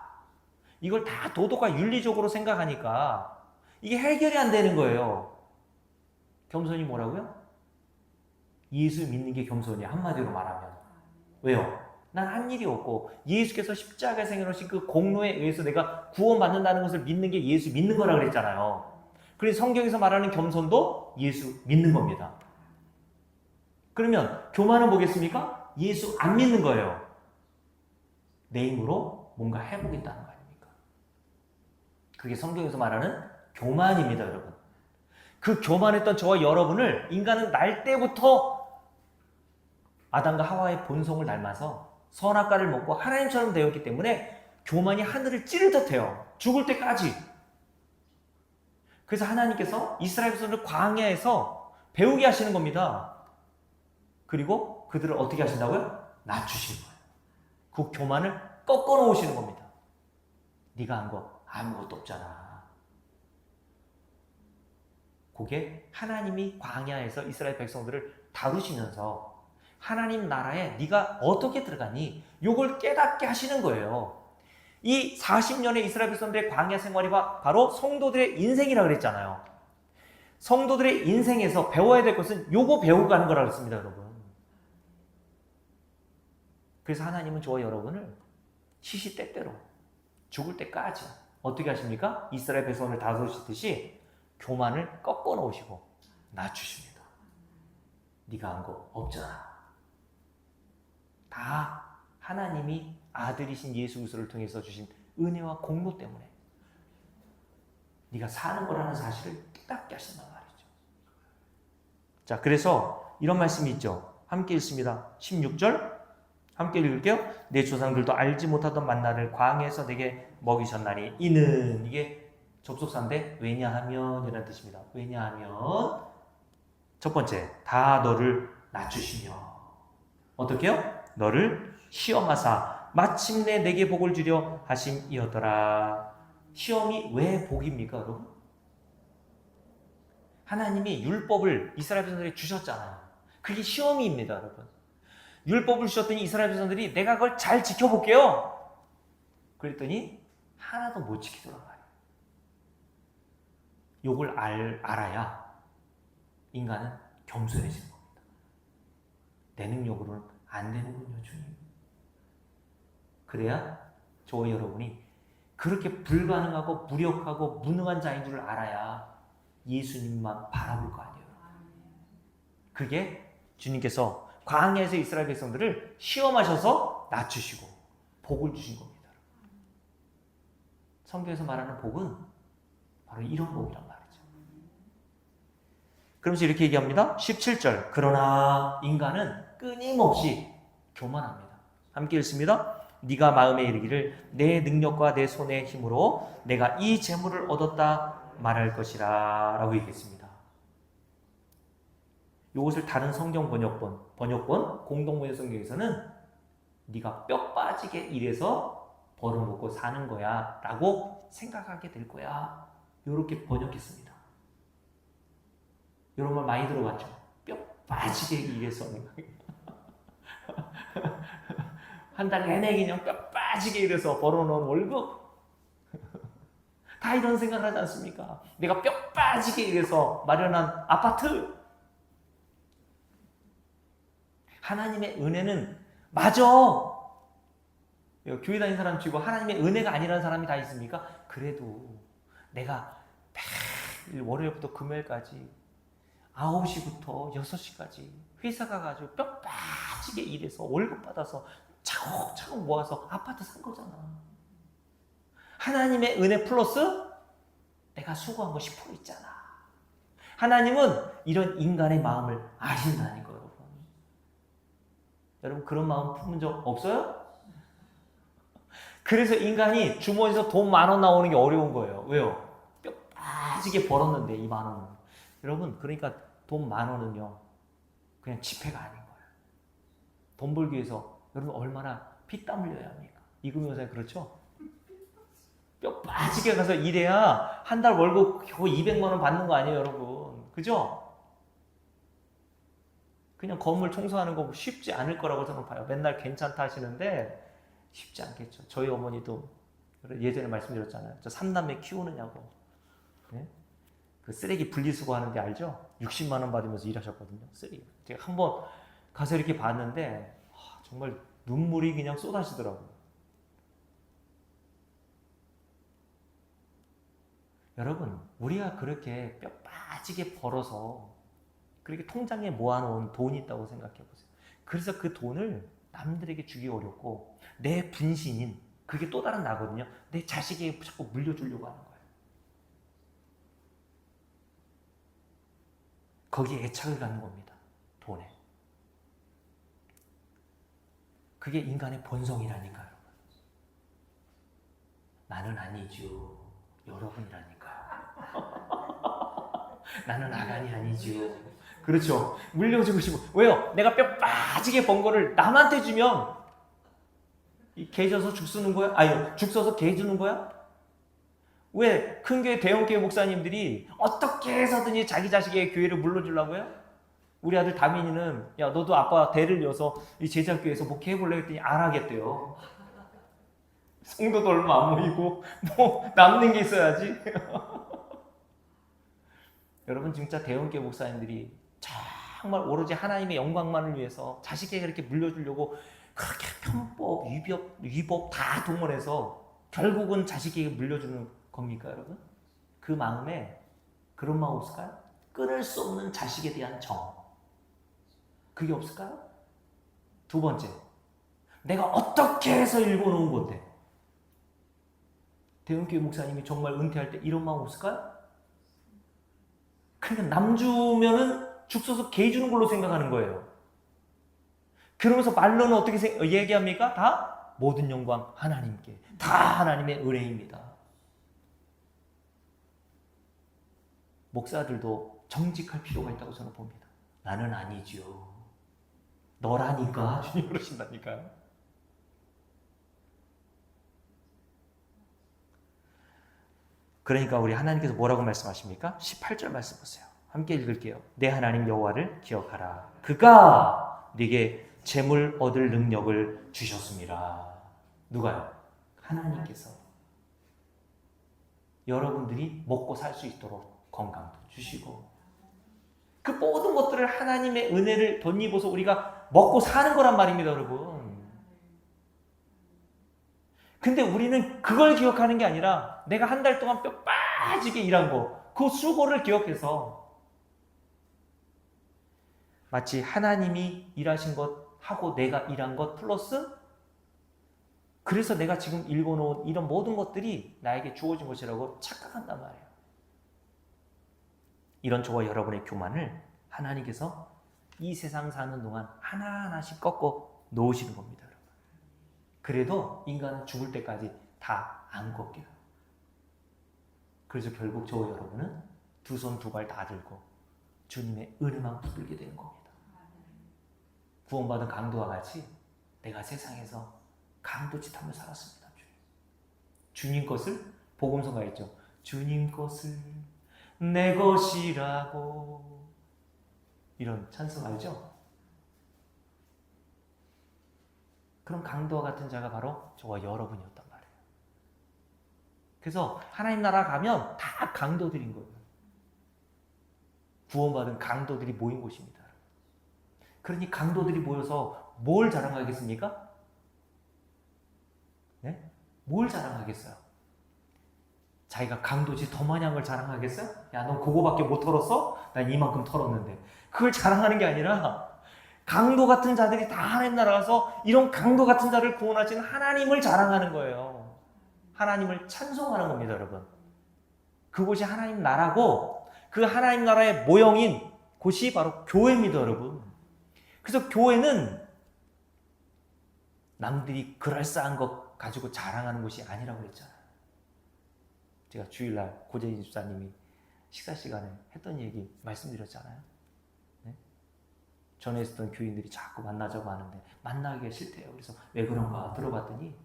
이걸 다 도덕과 윤리적으로 생각하니까 이게 해결이 안 되는 거예요. 겸손이 뭐라고요? 예수 믿는 게 겸손이야, 한마디로 말하면. 왜요? 난 한 일이 없고 예수께서 십자가에 생겨놓으신 그 공로에 의해서 내가 구원받는다는 것을 믿는 게 예수 믿는 거라 그랬잖아요. 그래서 성경에서 말하는 겸손도 예수 믿는 겁니다. 그러면 교만은 뭐겠습니까? 예수 안 믿는 거예요. 내 힘으로 뭔가 해보겠다는 거 아닙니까? 그게 성경에서 말하는 교만입니다, 여러분. 그 교만했던 저와 여러분을 인간은 날 때부터 아담과 하와의 본성을 닮아서 선악과를 먹고 하나님처럼 되었기 때문에 교만이 하늘을 찌를 듯해요. 죽을 때까지. 그래서 하나님께서 이스라엘 백성들을 광야에서 배우게 하시는 겁니다. 그리고 그들을 어떻게 하신다고요? 낮추시는 거예요. 그 교만을 꺾어 놓으시는 겁니다. 네가 한 거 아무것도 없잖아. 그게 하나님이 광야에서 이스라엘 백성들을 다루시면서 하나님 나라에 네가 어떻게 들어가니? 요걸 깨닫게 하시는 거예요. 이 40년의 이스라엘 백성들의 광야 생활이 바로 성도들의 인생이라고 그랬잖아요. 성도들의 인생에서 배워야 될 것은 요거 배우고 가는 거라고 했습니다, 여러분. 그래서 하나님은 저와 여러분을 시시때때로 죽을 때까지 어떻게 하십니까? 이스라엘 백성을 다스리시듯이 교만을 꺾어 놓으시고 낮추십니다. 네가 한 거 없잖아. 다 하나님이 아들이신 예수 그리스도를 통해서 주신 은혜와 공로 때문에 네가 사는 거라는 사실을 깨닫게 하신단 말이죠. 자, 그래서 이런 말씀이 있죠. 함께 읽습니다. 16절 함께 읽을게요. 내 조상들도 알지 못하던 만나를 광야에서 내게 먹이셨나니 이는, 이게 접속사인데 왜냐하면 이라는 뜻입니다. 왜냐하면 첫 번째, 다 너를 낮추시며 어떻게요? 너를 시험하사 마침내 내게 복을 주려 하심이었더라. 시험이 왜 복입니까, 여러분? 하나님이 율법을 이스라엘 백성들에게 주셨잖아요. 그게 시험입니다, 여러분. 율법을 주셨더니 이스라엘 백성들이 내가 그걸 잘 지켜볼게요. 그랬더니 하나도 못 지키더란 말이에요. 요걸 알아야 인간은 겸손해지는 겁니다. 내 능력으로는 안 되는군요, 주님. 그래야 저와 여러분이 그렇게 불가능하고 무력하고 무능한 자인 줄 알아야 예수님만 바라볼 거 아니에요. 그게 주님께서 광야에서 이스라엘 백성들을 시험하셔서 낮추시고 복을 주신 겁니다. 성경에서 말하는 복은 바로 이런 복이란 말이죠. 그러면서 이렇게 얘기합니다. 17절. 그러나 인간은 끊임없이 교만합니다. 함께 읽습니다. 네가 마음에 이르기를 내 능력과 내 손의 힘으로 내가 이 재물을 얻었다 말할 것이라 라고 얘기했습니다. 이것을 다른 성경 번역본 공동번역 성경에서는 네가 뼈 빠지게 일해서 벌어먹고 사는 거야 라고 생각하게 될 거야, 이렇게 번역했습니다. 이런 말 많이 들어봤죠? 뼈 빠지게 일해서 한 달 내내 그냥 뼈 빠지게 일해서 벌어놓은 월급 다 이런 생각을 하지 않습니까? 내가 뼈 빠지게 일해서 마련한 아파트. 하나님의 은혜는 맞아. 교회 다니는 사람 치고 하나님의 은혜가 아니라는 사람이 다 있습니까? 그래도 내가 매일 월요일부터 금요일까지 9시부터 6시까지 회사 가가지고 뼈 빠지게 일해서 월급 받아서 차곡차곡 모아서 아파트 산 거잖아. 하나님의 은혜 플러스 내가 수고한 거 10% 있잖아. 하나님은 이런 인간의 마음을 아신다니까, 여러분. 여러분 그런 마음 품은 적 없어요? 그래서 인간이 주머니에서 돈 10,000원 나오는 게 어려운 거예요. 왜요? 뼈 빠지게 벌었는데 이 10,000원. 여러분 그러니까 돈 10,000원은요 그냥 지폐가 아닌 거예요. 돈 벌기 위해서 여러분 얼마나 피땀 흘려야 합니까? 이금희 여사님 그렇죠? 뼈 빠지게 가서 일해야 한 달 월급 겨우 200만 원 받는 거 아니에요, 여러분? 그죠? 그냥 건물 청소하는 거 쉽지 않을 거라고 저는 봐요. 맨날 괜찮다 하시는데 쉽지 않겠죠. 저희 어머니도 예전에 말씀드렸잖아요. 저 3남매 키우느냐고. 네? 그 쓰레기 분리수거 하는데 알죠? 60만 원 받으면서 일하셨거든요. 쓰레기. 제가 한번 가서 이렇게 봤는데 정말 눈물이 그냥 쏟아지더라고요. 여러분, 우리가 그렇게 뼈 빠지게 벌어서 그렇게 통장에 모아놓은 돈이 있다고 생각해 보세요. 그래서 그 돈을 남들에게 주기 어렵고 내 분신인, 그게 또 다른 나거든요. 내 자식에게 자꾸 물려주려고 하는 거예요. 거기에 애착을 갖는 겁니다. 돈에. 그게 인간의 본성이라니까요. 나는 아니죠. 여러분이라니까. 나는 아간이 아니죠. 그렇죠. 물려주고 싶어. 왜요? 내가 뼈 빠지게 번 거를 남한테 주면 개 져서 죽 쓰는 거야? 아니, 죽 써서 개 주는 거야? 왜 큰 교회, 대형 교회 목사님들이 어떻게 해서든지 자기 자식의 교회를 물려주려고 해요? 우리 아들 다민이는 야, 너도 아빠 대를 이어서 이 제자교회에서 목회해볼래 했더니 안 하겠대요. 성도도 얼마 안 모이고 뭐 남는 게 있어야지. 여러분, 진짜 대형교회 목사님들이 정말 오로지 하나님의 영광만을 위해서 자식에게 그렇게 물려주려고 그렇게 편법, 위법 다 동원해서 결국은 자식에게 물려주는 겁니까, 여러분? 그 마음에 그런 마음 없을까요? 끊을 수 없는 자식에 대한 정. 그게 없을까요? 두 번째, 내가 어떻게 해서 읽어놓은 건데 대형교회 목사님이 정말 은퇴할 때 이런 마음 없을까요? 그러니까 남 주면은 죽 써서 개 주는 걸로 생각하는 거예요. 그러면서 말로는 어떻게 얘기합니까? 다 모든 영광 하나님께. 다 하나님의 은혜입니다. 목사들도 정직할 필요가 있다고 저는 봅니다. 나는 아니죠. 너라니까 주님 그러신다니까요. 그러니까 우리 하나님께서 뭐라고 말씀하십니까? 18절 말씀 보세요. 함께 읽을게요. 내 하나님 여호와를 기억하라. 그가 네게 재물 얻을 능력을 주셨습니다. 누가요? 하나님께서. 여러분들이 먹고 살 수 있도록 건강도 주시고 그 모든 것들을 하나님의 은혜를 덧입어서 우리가 먹고 사는 거란 말입니다, 여러분. 근데 우리는 그걸 기억하는 게 아니라 내가 한 달 동안 뼈 빠지게 일한 거, 그 수고를 기억해서 마치 하나님이 일하신 것 하고 내가 일한 것 플러스 그래서 내가 지금 읽어놓은 이런 모든 것들이 나에게 주어진 것이라고 착각한단 말이에요. 이런 저와 여러분의 교만을 하나님께서 이 세상 사는 동안 하나하나씩 꺾어 놓으시는 겁니다. 여러분. 그래도 인간은 죽을 때까지 다 안 꺾여요. 그래서 결국 저와 여러분은 두 손 두 발 다 들고 주님의 은혜만 붙들게 되는 겁니다. 구원받은 강도와 같이 내가 세상에서 강도짓 하며 살았습니다. 주님 것을 복음서가 있죠. 주님 것을 내 것이라고 이런 찬송 알죠? 그런 강도와 같은 자가 바로 저와 여러분이었단 말이에요. 그래서 하나님 나라 가면 다 강도들인 거예요. 구원받은 강도들이 모인 곳입니다. 그러니 강도들이 모여서 뭘 자랑하겠습니까? 네? 뭘 자랑하겠어요? 자기가 강도지 더 많이 한 걸 자랑하겠어요? 야, 너 그거밖에 못 털었어? 난 이만큼 털었는데. 그걸 자랑하는 게 아니라 강도 같은 자들이 다 하나님 나라 가서 이런 강도 같은 자를 구원하신 하나님을 자랑하는 거예요. 하나님을 찬송하는 겁니다, 여러분. 그곳이 하나님 나라고 그 하나님 나라의 모형인 곳이 바로 교회입니다, 여러분. 그래서 교회는 남들이 그럴싸한 것 가지고 자랑하는 곳이 아니라고 그랬잖아요. 제가 주일날 고재인 집사님이 식사 시간에 했던 얘기 말씀드렸잖아요. 네? 전에 있었던 교인들이 자꾸 만나자고 하는데 만나기가 싫대요. 그래서 왜 그런가 들어봤더니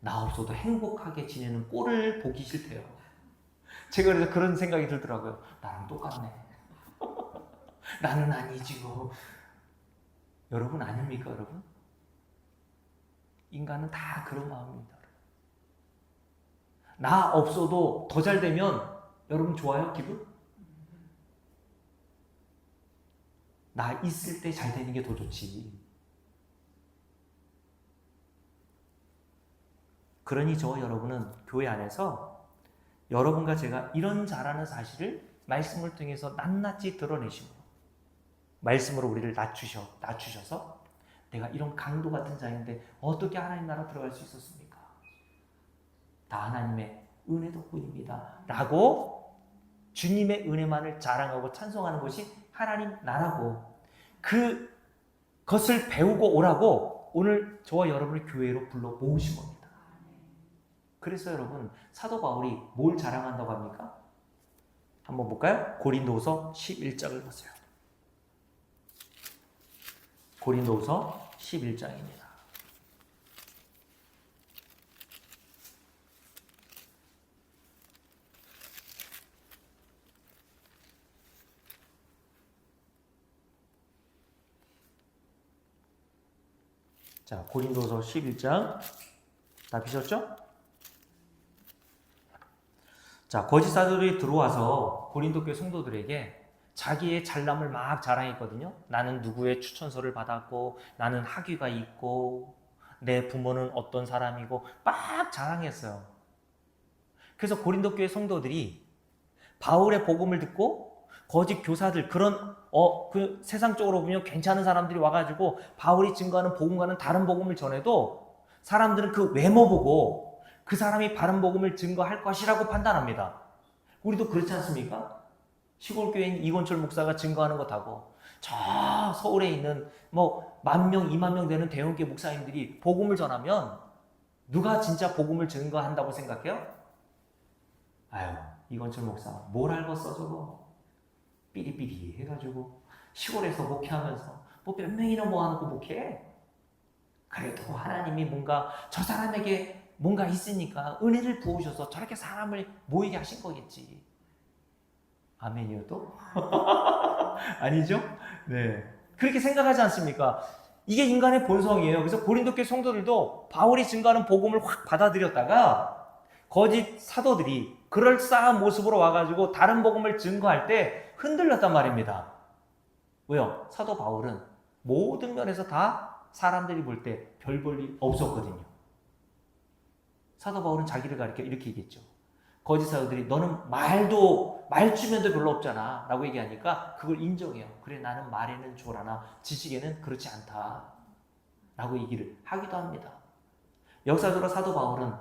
나 없어도 행복하게 지내는 꼴을 보기 싫대요. 제가 그래서 그런 생각이 들더라고요. 나랑 똑같네. 나는 아니지요. 여러분 아닙니까, 여러분? 인간은 다 그런 마음입니다. 나 없어도 더 잘 되면 여러분 좋아요, 기분? 나 있을 때 잘 되는 게 더 좋지. 그러니 저와 여러분은 교회 안에서 여러분과 제가 이런 잘하는 사실을 말씀을 통해서 낱낱이 드러내시고 말씀으로 우리를 낮추셔서 내가 이런 강도 같은 자인데 어떻게 하나님 나라 들어갈 수 있었습니까? 다 하나님의 은혜 덕분입니다. 라고 주님의 은혜만을 자랑하고 찬송하는 것이 하나님 나라고 그것을 배우고 오라고 오늘 저와 여러분을 교회로 불러 모으신 겁니다. 그래서 여러분 사도 바울이 뭘 자랑한다고 합니까? 한번 볼까요? 고린도후서 11장을 보세요. 고린도후서 11장입니다. 자, 고린도서 11장 다 비셨죠? 자, 거짓 사도들이 들어와서 고린도 교회 성도들에게 자기의 잘남을 막 자랑했거든요. 나는 누구의 추천서를 받았고, 나는 학위가 있고, 내 부모는 어떤 사람이고, 막 자랑했어요. 그래서 고린도 교회 성도들이 바울의 복음을 듣고 거짓 교사들 그런 그 세상적으로 보면 괜찮은 사람들이 와가지고 바울이 증거하는 복음과는 다른 복음을 전해도 사람들은 그 외모 보고 그 사람이 바른 복음을 증거할 것이라고 판단합니다. 우리도 그렇지 않습니까? 시골 교회인 이건철 목사가 증거하는 것하고 저 서울에 있는 뭐 10,000명, 20,000명 되는 대형교회 목사님들이 복음을 전하면 누가 진짜 복음을 증거한다고 생각해요? 아유, 이건철 목사 뭘 알겠어 저거 삐리삐리 해가지고 시골에서 목회하면서 뭐 몇 명이나 모아놓고 목회해. 그래도 하나님이 뭔가 저 사람에게 뭔가 있으니까 은혜를 부으셔서 저렇게 사람을 모이게 하신 거겠지. 아멘이요 또? 아니죠? 네. 그렇게 생각하지 않습니까? 이게 인간의 본성이에요. 그래서 고린도 교회 성도들도 바울이 증거하는 복음을 확 받아들였다가 거짓 사도들이 그럴싸한 모습으로 와가지고 다른 복음을 증거할 때 흔들렸단 말입니다. 왜요? 사도 바울은 모든 면에서 다 사람들이 볼 때 별 볼 일 없었거든요. 사도 바울은 자기를 가리켜 이렇게 얘기했죠. 거짓 사도들이 너는 말주면도 별로 없잖아 라고 얘기하니까 그걸 인정해요. 그래 나는 말에는 조라나 지식에는 그렇지 않다 라고 얘기를 하기도 합니다. 역사적으로 사도 바울은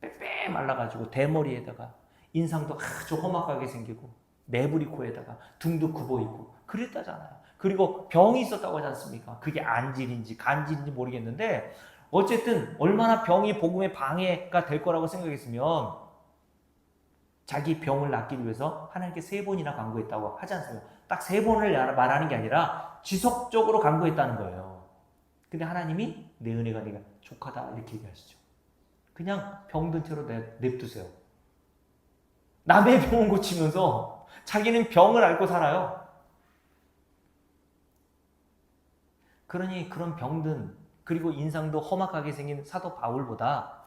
빼빼 말라가지고 대머리에다가 인상도 아주 험악하게 생기고 매부리 코에다가 등도 굽어 있고 그랬다잖아요. 그리고 병이 있었다고 하지 않습니까? 그게 안질인지 간질인지 모르겠는데 어쨌든 얼마나 병이 복음의 방해가 될 거라고 생각했으면 자기 병을 낫기 위해서 하나님께 3번이나 간구했다고 하지 않습니까? 딱 3번을 말하는 게 아니라 지속적으로 간구했다는 거예요. 근데 하나님이 내 은혜가 네가 족하다 이렇게 얘기하시죠. 그냥 병든 채로 냅두세요. 남의 병을 고치면서 자기는 병을 앓고 살아요. 그러니 그런 병든 그리고 인상도 험악하게 생긴 사도 바울보다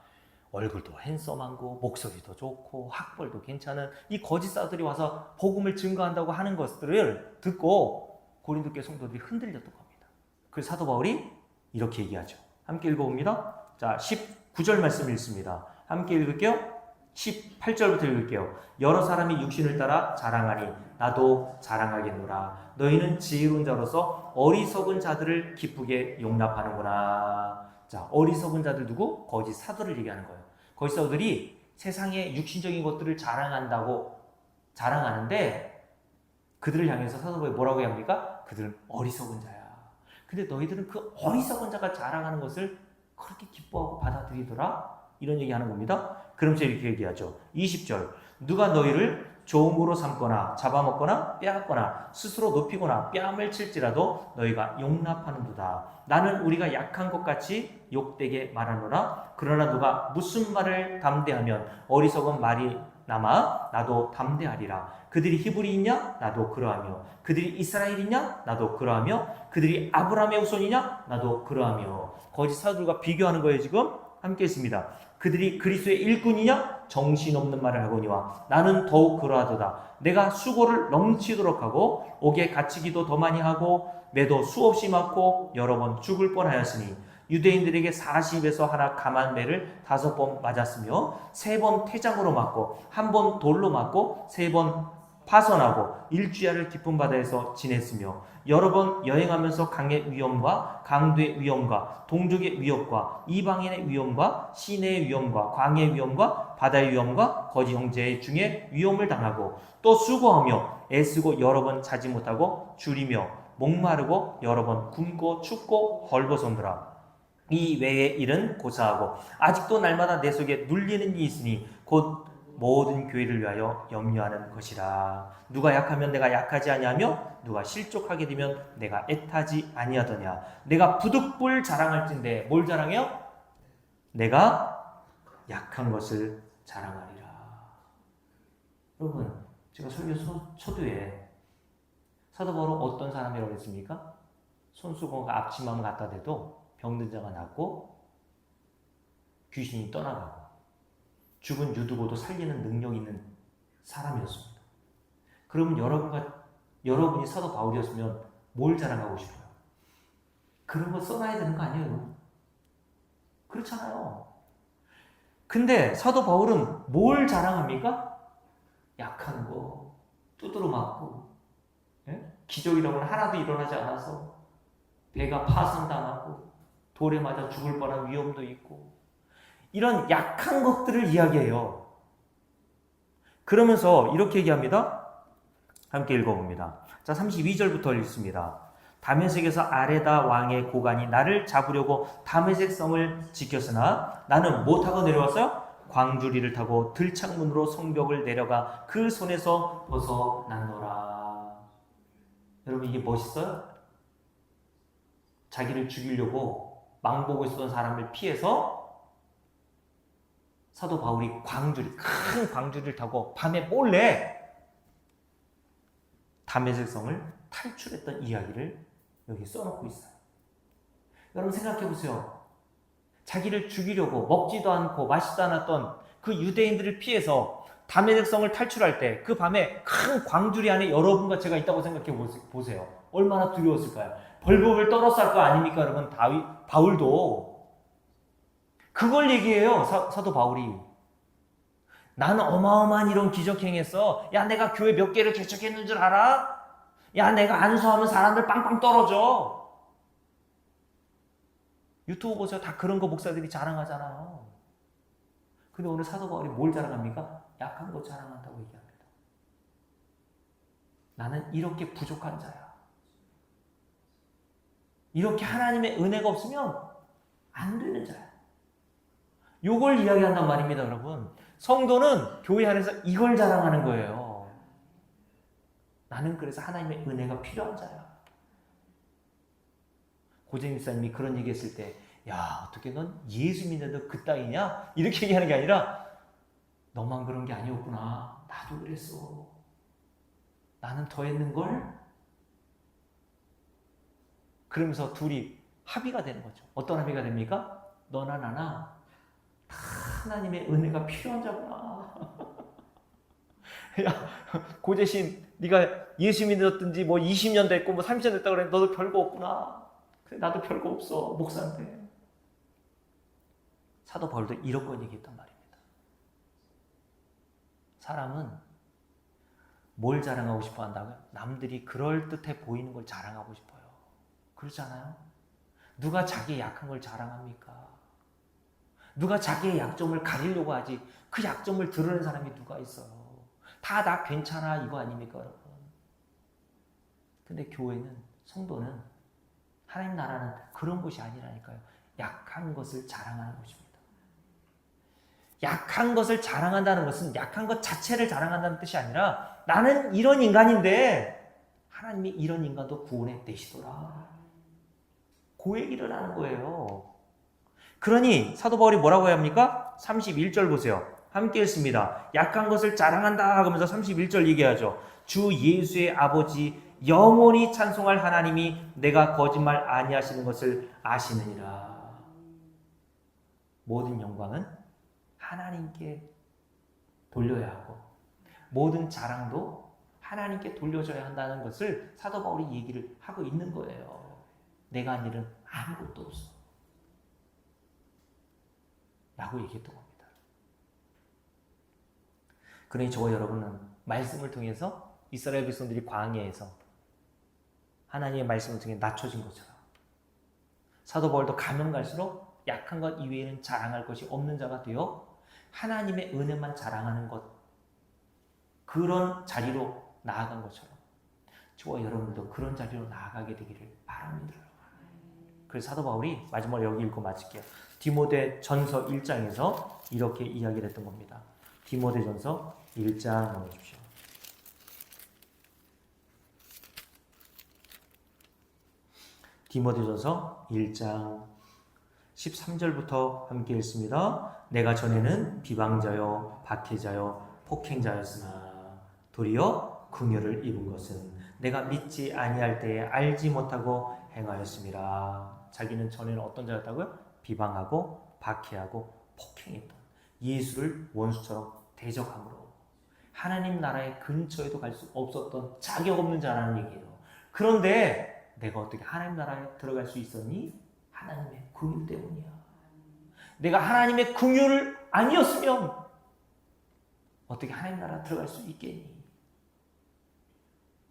얼굴도 핸섬하고 목소리도 좋고 학벌도 괜찮은 이 거짓 사도들이 와서 복음을 증거한다고 하는 것들을 듣고 고린도 교회 성도들이 흔들렸던 겁니다. 그래서 사도 바울이 이렇게 얘기하죠. 함께 읽어봅니다. 자, 19절 말씀 읽습니다. 함께 읽을게요. 18절부터 읽을게요. 여러 사람이 육신을 따라 자랑하니 나도 자랑하겠노라. 너희는 지혜로운 자로서 어리석은 자들을 기쁘게 용납하는구나. 자, 어리석은 자들 누구? 거짓 사도를 얘기하는 거예요. 거짓 사도들이 세상의 육신적인 것들을 자랑하는데 그들을 향해서 사도 바울이 뭐라고 합니까? 그들은 어리석은 자야. 근데 너희들은 그 어리석은 자가 자랑하는 것을 그렇게 기뻐하고 받아들이더라? 이런 얘기하는 겁니다. 그럼 이렇게 얘기하죠. 20절 누가 너희를 종으로 삼거나 잡아먹거나 빼앗거나 스스로 높이거나 뺨을 칠지라도 너희가 용납하는도다. 나는 우리가 약한 것 같이 욕되게 말하노라. 그러나 누가 무슨 말을 담대하면 어리석은 말이 남아 나도 담대하리라. 그들이 히브리이냐? 나도 그러하며 그들이 이스라엘이냐? 나도 그러하며 그들이 아브라함의 후손이냐? 나도 그러하며. 거짓 사도들과 비교하는 거예요 지금. 함께 했습니다. 그들이 그리스도의 일꾼이냐? 정신없는 말을 하거니와 나는 더욱 그러하도다. 내가 수고를 넘치도록 하고 옥에 갇히기도 더 많이 하고 매도 수없이 맞고 여러 번 죽을 뻔하였으니 유대인들에게 40에서 하나 감한 매를 5번 맞았으며 3번 태장으로 맞고 1번 돌로 맞고 3번 파선하고 일주야를 깊은 바다에서 지냈으며 여러 번 여행하면서 강의 위험과 강도의 위험과 동족의 위협과 이방인의 위험과 시내의 위험과 광야의 위험과 바다의 위험과 거짓 형제 중에 위험을 당하고 또 수고하며 애쓰고 여러 번 자지 못하고 줄이며 목마르고 여러 번 굶고 춥고 헐벗었노라. 이 외의 일은 고사하고 아직도 날마다 내 속에 눌리는 일이 있으니 곧 모든 교회를 위하여 염려하는 것이라. 누가 약하면 내가 약하지 아니하며 누가 실족하게 되면 내가 애타지 아니하더냐. 내가 부득불 자랑할진대. 뭘 자랑해요? 내가 약한 것을 자랑하리라. 여러분, 제가 설교 초두에 사도 바울은 어떤 사람이라고 했습니까? 손수건과 앞치마만 갖다 대도 병든 자가 낫고 귀신이 떠나가고 죽은 유두고도 살리는 능력 있는 사람이었습니다. 그러면 여러분이 사도 바울이었으면 뭘 자랑하고 싶어요? 그런 거 써놔야 되는 거 아니에요? 그렇잖아요. 근데 사도 바울은 뭘 자랑합니까? 약한 거, 두드러 맞고, 기적이라고는 하나도 일어나지 않아서 배가 파손당하고 돌에 맞아 죽을 뻔한 위험도 있고 이런 약한 것들을 이야기해요. 그러면서 이렇게 얘기합니다. 함께 읽어봅니다. 자, 32절부터 읽습니다. 다메섹에서 아레다 왕의 고관이 나를 잡으려고 다메섹 성을 지켰으나 나는 뭐 타고 내려왔어요? 광주리를 타고 들창문으로 성벽을 내려가 그 손에서 벗어났노라. 여러분, 이게 멋있어요? 자기를 죽이려고 망보고 있었던 사람을 피해서 사도 바울이 큰 광주리를 타고 밤에 몰래 다메섹 성을 탈출했던 이야기를 여기 써놓고 있어요. 여러분 생각해 보세요. 자기를 죽이려고 먹지도 않고 마시지도 않았던 그 유대인들을 피해서 다메섹 성을 탈출할 때 그 밤에 큰 광주리 안에 여러분과 제가 있다고 생각해 보세요. 얼마나 두려웠을까요? 벌벌 떨었을 거 아닙니까? 여러분, 바울도 그걸 얘기해요. 사도 바울이. 나는 어마어마한 이런 기적 행했어. 야, 내가 교회 몇 개를 개척했는 줄 알아? 야, 내가 안수하면 사람들 빵빵 떨어져. 유튜브 보세요. 다 그런 거 목사들이 자랑하잖아요. 근데 오늘 사도 바울이 뭘 자랑합니까? 약한 거 자랑한다고 얘기합니다. 나는 이렇게 부족한 자야. 이렇게 하나님의 은혜가 없으면 안 되는 자야. 요걸 이야기한단 말입니다, 여러분. 성도는 교회 안에서 이걸 자랑하는 거예요. 나는 그래서 하나님의 은혜가 필요한 자야. 고재민 목사님이 그런 얘기 했을 때, 야, 어떻게 넌 예수 믿는데도 그따위냐? 이렇게 얘기하는 게 아니라, 너만 그런 게 아니었구나. 나도 그랬어. 나는 더 했는걸? 그러면서 둘이 합의가 되는 거죠. 어떤 합의가 됩니까? 너나 나나 다 하나님의 은혜가 필요한 자구나. 야, 고재신, 네가 예수 믿었든지 뭐 20년 됐고 뭐 30년 됐다 그래. 너도 별거 없구나. 그래, 나도 별거 없어. 목사인데. 사도 바울도 이런 거 얘기했단 말입니다. 사람은 뭘 자랑하고 싶어 한다고요? 남들이 그럴듯해 보이는 걸 자랑하고 싶어요. 그렇지 않아요? 누가 자기의 약한 걸 자랑합니까? 누가 자기의 약점을 가리려고 하지 그 약점을 드러낸 사람이 누가 있어요? 다 나 괜찮아 이거 아닙니까, 여러분? 근데 교회는, 성도는, 하나님 나라는 그런 곳이 아니라니까요. 약한 것을 자랑하는 곳입니다. 약한 것을 자랑한다는 것은 약한 것 자체를 자랑한다는 뜻이 아니라 나는 이런 인간인데 하나님이 이런 인간도 구원해 내시더라. 그 얘기를 하는 거예요. 그러니 사도 바울이 뭐라고 해야 합니까? 31절 보세요. 함께 읽습니다. 약한 것을 자랑한다 하면서 31절 얘기하죠. 주 예수의 아버지 영원히 찬송할 하나님이 내가 거짓말 아니하시는 것을 아시느니라. 모든 영광은 하나님께 돌려야 하고 모든 자랑도 하나님께 돌려줘야 한다는 것을 사도 바울이 얘기를 하고 있는 거예요. 내가 한 일은 아무것도 없어 라고 얘기했던 겁니다. 그러니 저와 여러분은 말씀을 통해서 이스라엘 백성들이 광야에서 하나님의 말씀을 통해 낮춰진 것처럼 사도 바울도 가면 갈수록 약한 것 이외에는 자랑할 것이 없는 자가 되어 하나님의 은혜만 자랑하는 것, 그런 자리로 나아간 것처럼 저와 여러분도 그런 자리로 나아가게 되기를 바랍니다. 그래서 사도 바울이 마지막으로 여기 읽고 마칠게요. 디모데 전서 1장에서 이렇게 이야기를 했던 겁니다. 디모데 전서 1장 넘어주십시오. 디모데전서 1장 13절부터 함께 읽습니다. 내가 전에는 비방자요 박해자요 폭행자였으나 도리어 긍휼을 입은 것은 내가 믿지 아니할 때에 알지 못하고 행하였음이라. 자기는 전에는 어떤 자였다고요? 비방하고 박해하고 폭행했던, 예수를 원수처럼 대적함으로 하나님 나라의 근처에도 갈 수 없었던 자격 없는 자라는 얘기예요. 그런데 내가 어떻게 하나님 나라에 들어갈 수 있었니? 하나님의 긍휼 때문이야. 내가 하나님의 긍휼을 아니었으면 어떻게 하나님 나라 들어갈 수 있겠니?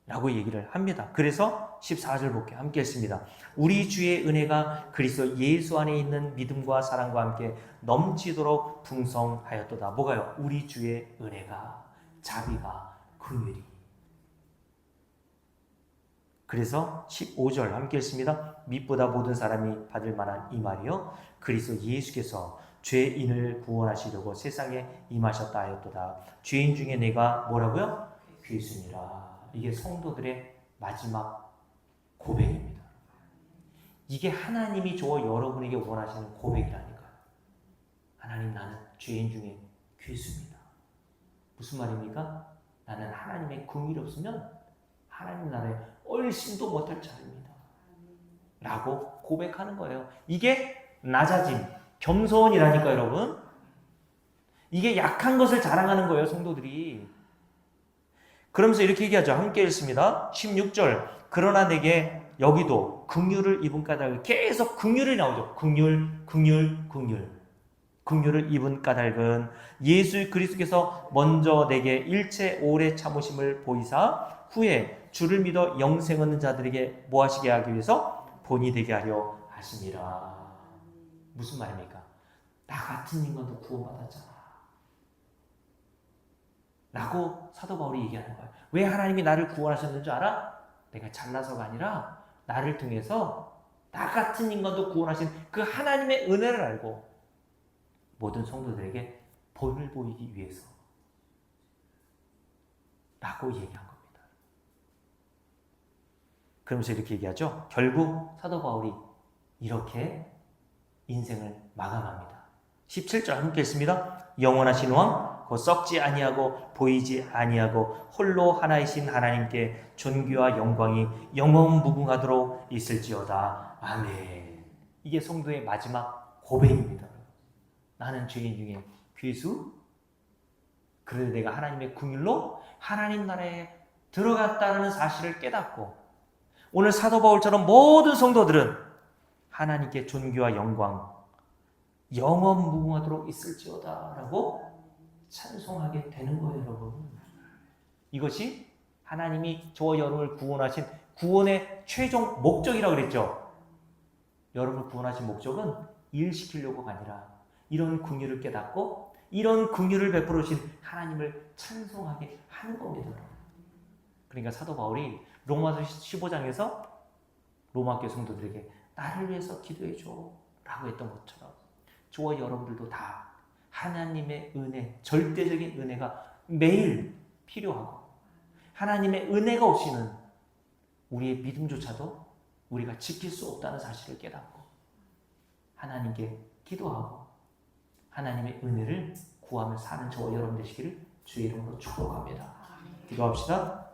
라고 얘기를 합니다. 그래서 14절 볼게요. 함께 했습니다. 우리 주의 은혜가 그리스도 예수 안에 있는 믿음과 사랑과 함께 넘치도록 풍성하였도다. 뭐가요? 우리 주의 은혜가, 자비가, 긍휼이. 그래서 15절 함께 했습니다. 믿보다 모든 사람이 받을 만한 이 말이요, 그리스도 예수께서 죄인을 구원하시려고 세상에 임하셨다 하였도다. 죄인 중에 내가 뭐라고요? 괴순이라. 이게 성도들의 마지막 고백입니다. 이게 하나님이 저와 여러분에게 원하시는 고백이라니까요. 하나님, 나는 죄인 중에 괴수입니다. 무슨 말입니까? 나는 하나님의 긍휼이 없으면 하나님 나라에 얼씬도 못할 자입니다. 라고 고백하는 거예요. 이게 낮아짐, 겸손이라니까 여러분. 이게 약한 것을 자랑하는 거예요, 성도들이. 그러면서 이렇게 얘기하죠. 함께 읽습니다. 16절. 그러나 내게 여기도 긍휼을 입은 까닭을, 계속 긍휼이 나오죠. 긍휼, 긍휼, 긍휼. 긍휼을 입은 까닭은 예수 그리스도께서 먼저 내게 일체 오래 참으심을 보이사 후에 주를 믿어 영생 얻는 자들에게 뭐 하시게 하기 위해서 본이 되게 하려 하심이라. 무슨 말입니까? 나 같은 인간도 구원받았잖아 라고 사도 바울이 얘기하는 거예요. 왜 하나님이 나를 구원하셨는 줄 알아? 내가 잘나서가 아니라 나를 통해서 나 같은 인간도 구원하신 그 하나님의 은혜를 알고 모든 성도들에게 본을 보이기 위해서 라고 얘기한 겁니다. 그러면서 이렇게 얘기하죠. 결국 사도 바울이 이렇게 인생을 마감합니다. 17절 함께 읽습니다. 영원하신 왕 곧 썩지 아니하고 보이지 아니하고 홀로 하나이신 하나님께 존귀와 영광이 영원 무궁하도록 있을지어다. 아멘. 이게 성도의 마지막 고백입니다. 나는 죄인 중에 괴수, 그래도 내가 하나님의 긍휼로 하나님 나라에 들어갔다는 사실을 깨닫고, 오늘 사도 바울처럼 모든 성도들은 하나님께 존귀와 영광 영원 무궁하도록 있을지어다 라고 찬송하게 되는 거예요, 여러분. 이것이 하나님이 저와 여러분을 구원하신 구원의 최종 목적이라고 그랬죠. 여러분을 구원하신 목적은 일 시키려고가 아니라 이런 긍휼을 깨닫고 이런 긍휼을 베풀어 주신 하나님을 찬송하게 하는 겁니다. 그러니까 사도 바울이 로마서 15장에서 로마 교회 성도들에게 나를 위해서 기도해 줘 라고 했던 것처럼 저와 여러분들도 다 하나님의 은혜, 절대적인 은혜가 매일 필요하고, 하나님의 은혜가 없이는 우리의 믿음조차도 우리가 지킬 수 없다는 사실을 깨닫고 하나님께 기도하고 하나님의 은혜를 구하며 사는 저와 여러분 되시기를 주의 이름으로 축복합니다. 기도합시다.